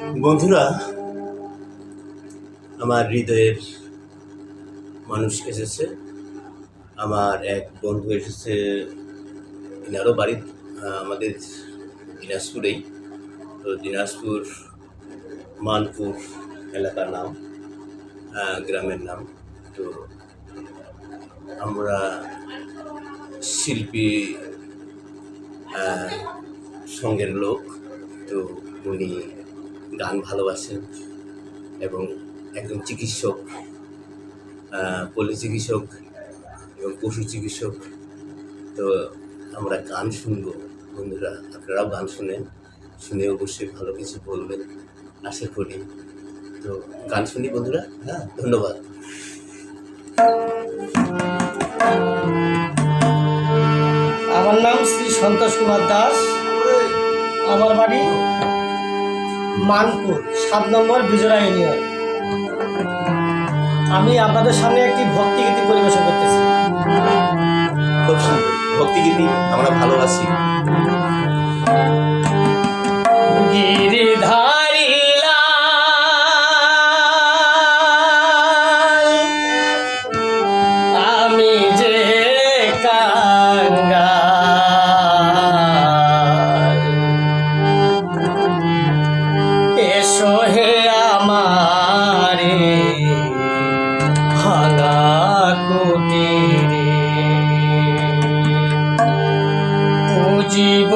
বন্ধুরা, আমার হৃদয়ের মানুষ এসেছে। আমার এক বন্ধু এসেছে, এনারও বাড়ি আমাদের দিনাজপুরেই। তো দিনাজপুর মানপুর এলাকার নাম, গ্রামের নাম। তো আমরা শিল্পী সঙ্গের লোক। তো উনি গান ভালোবাসেন এবং একজন চিকিৎসক, পল্লী চিকিৎসক এবং পশু চিকিৎসক। তো আমরা গান শুনবো। বন্ধুরা, আপনারাও গান শুনে অবশ্যই ভালো কিছু বলবেন আশা করি। তো গান শুনি বন্ধুরা। ধন্যবাদ। আমার নাম শ্রী সন্তোষ কুমার দাস। আমার বাড়ি মানপুর 7 নম্বর বিজরা ইউনিয়ন। আমি আপনাদের সামনে একটি ভক্তিগীতি পরিবেশন করতেছি। খুব সুন্দর ভক্তিগীতি, আমরা ভালোবাসি। গিরিধারী লাল, আমি যে কাঙ্গাল, এসো হে আমারে ভাঙা কুটিরে, পুজিব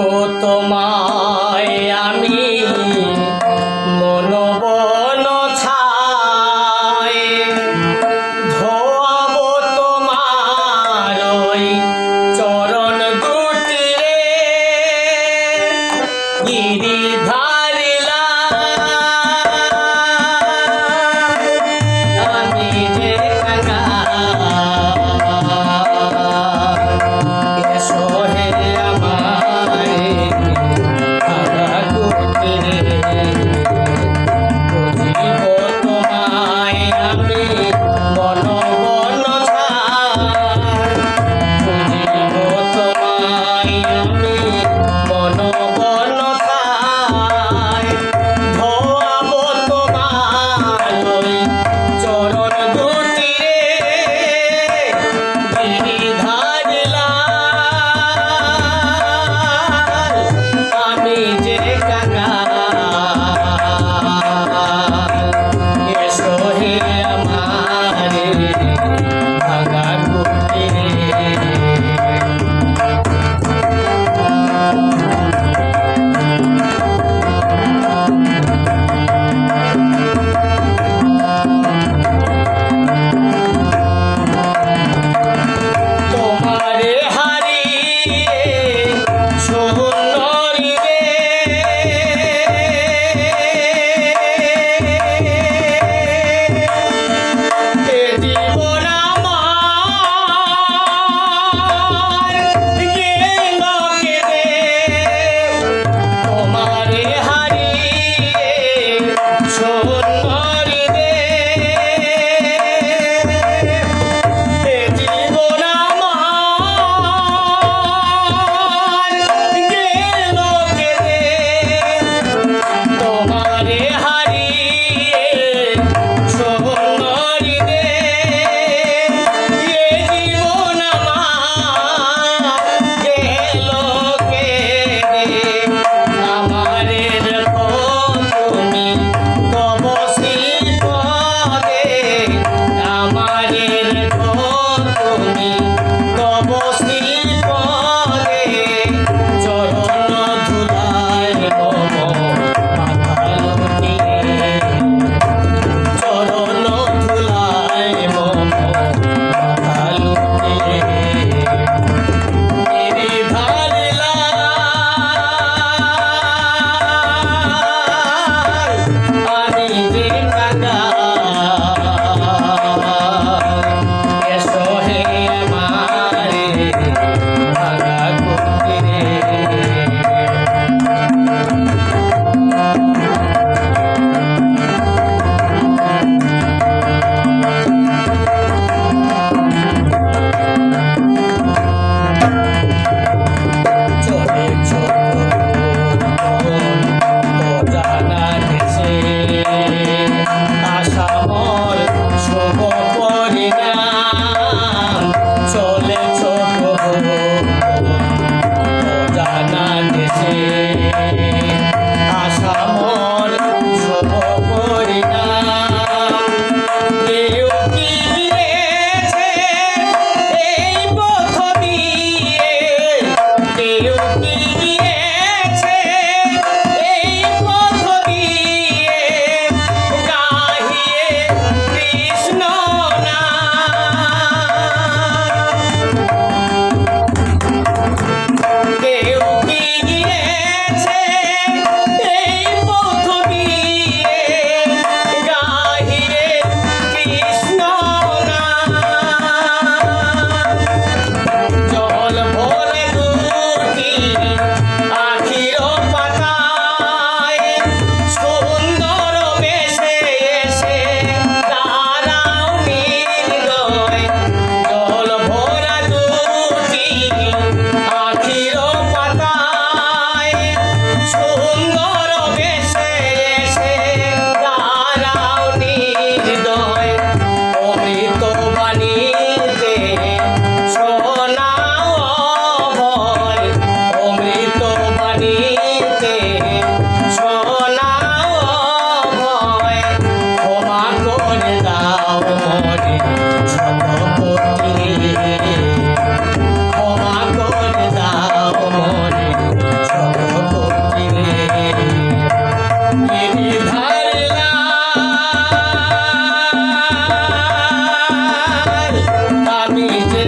আমি যে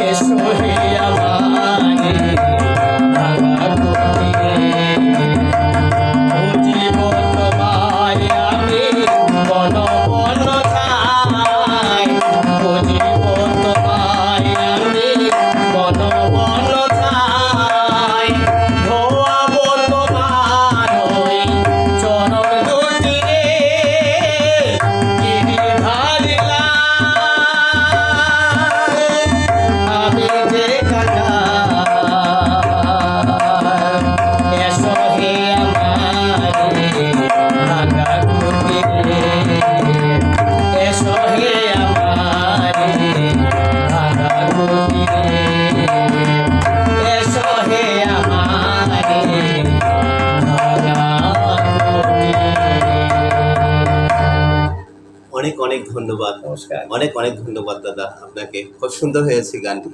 এসো হে আমারে ভাঙা কুটিরে বুঝিব তোমায় আমি বন বন ঠাই বুঝিব তোমায় আমি বন বন ঠাই ধোয়াব তোমার ওই চরণ দুটি রে গিরিধারিলা আমি যে এসো হে আমারে ভাঙা কুটিরে এসো হে আমারে ভাঙা কুটিরে এসো হে আমারে ভাঙা কুটিরে। অনেক অনেক ধন্যবাদ, নমস্কার। অনেক অনেক ধন্যবাদ দাদা আপনাকে। খুব সুন্দর হয়েছে গানটি।